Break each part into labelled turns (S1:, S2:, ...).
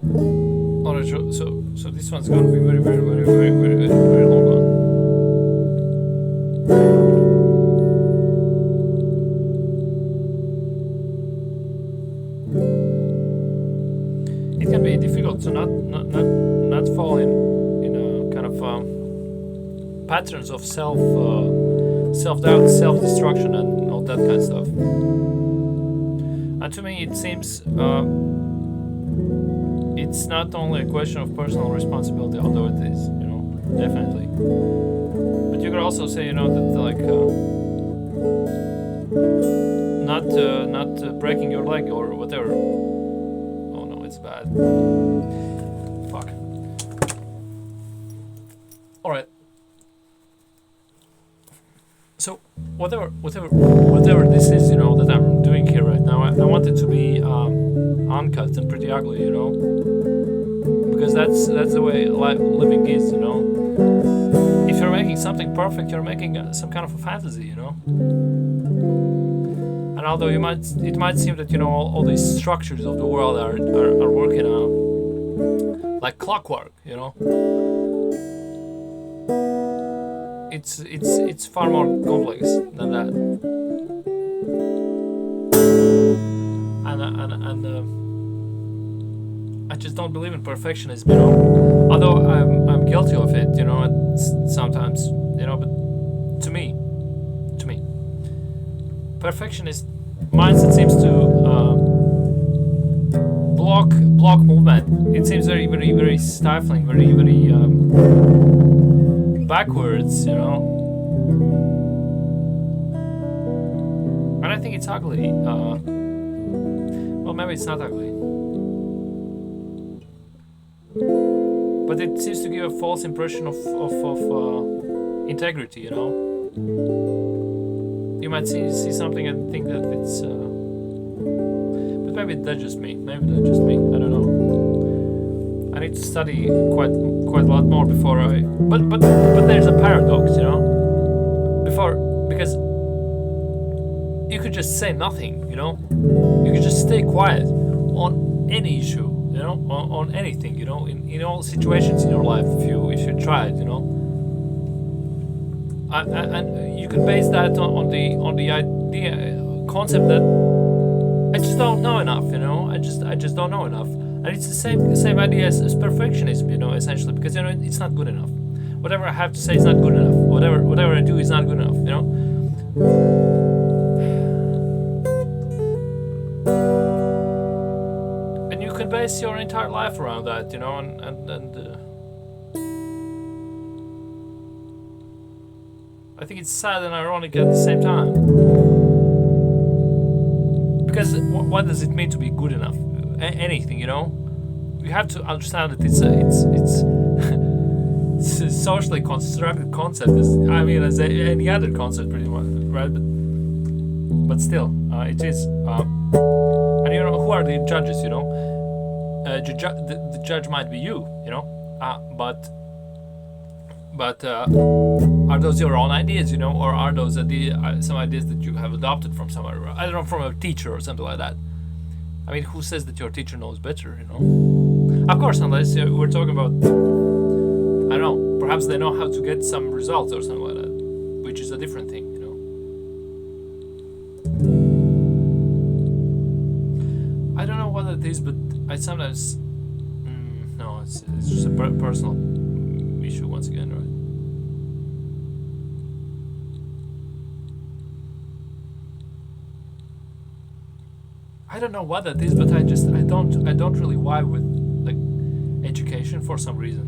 S1: Alright, so this one's gonna be very, very, very, very, very, very, very long one. It can be difficult to not fall in a kind of patterns of self doubt, self destruction, and all that kind of stuff. And to me, it seems it's not only a question of personal responsibility, although it is, definitely. But you could also say, that like not breaking your leg or whatever. Oh no, it's bad. Fuck. All right. So whatever this is, that I'm doing here right now, I want it to be uncut and pretty ugly, because that's the way living is, If you're making something perfect, you're making some kind of a fantasy, And although it might seem that all these structures of the world are working like clockwork, It's far more complex than that, and I just don't believe in perfectionism, Although I'm guilty of it, sometimes, But to me, perfectionist mindset seems to block movement. It seems very, very, very stifling, very, very backwards, And I think it's ugly. Well, maybe it's not ugly, but it seems to give a false impression of integrity, You might see something and think that it's, but maybe that's just me. I don't know. I need to study quite a lot more before I. But there's a paradox, because you could just say nothing, You could just stay quiet on any issue, on anything, in all situations in your life if you try it, And you can base that on the idea concept that I just don't know enough, I just don't know enough. And it's the same idea as perfectionism, essentially, because it's not good enough. Whatever I have to say is not good enough. Whatever I do is not good enough, And you can base your entire life around that, and I think it's sad and ironic at the same time. Because what does it mean to be good enough? Anything, You have to understand that it's it's a socially constructed concept. As any other concept, pretty much, right? But still, it is. And who are the judges? The judge might be you. But are those your own ideas, or are those some ideas that you have adopted from somewhere? I don't know, from a teacher or something like that. Who says that your teacher knows better, Of course, unless we're talking about, I don't know, perhaps they know how to get some results or something like that, which is a different thing, I don't know what it is, but I sometimes, no, it's just a personal issue once again, right? I don't know what that is, but I don't really vibe with like education for some reason.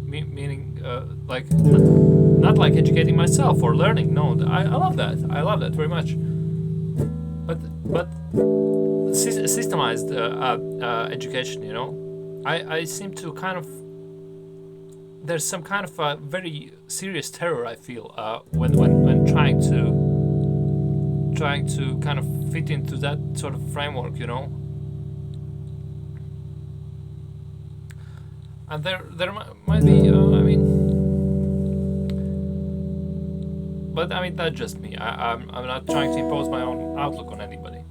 S1: Meaning, like not like educating myself or learning. No, I love that. I love that very much. But systemized education, I seem to kind of. There's some kind of a very serious terror I feel when trying to kind of fit into that sort of framework, And there might be, but that's just me. I'm not trying to impose my own outlook on anybody.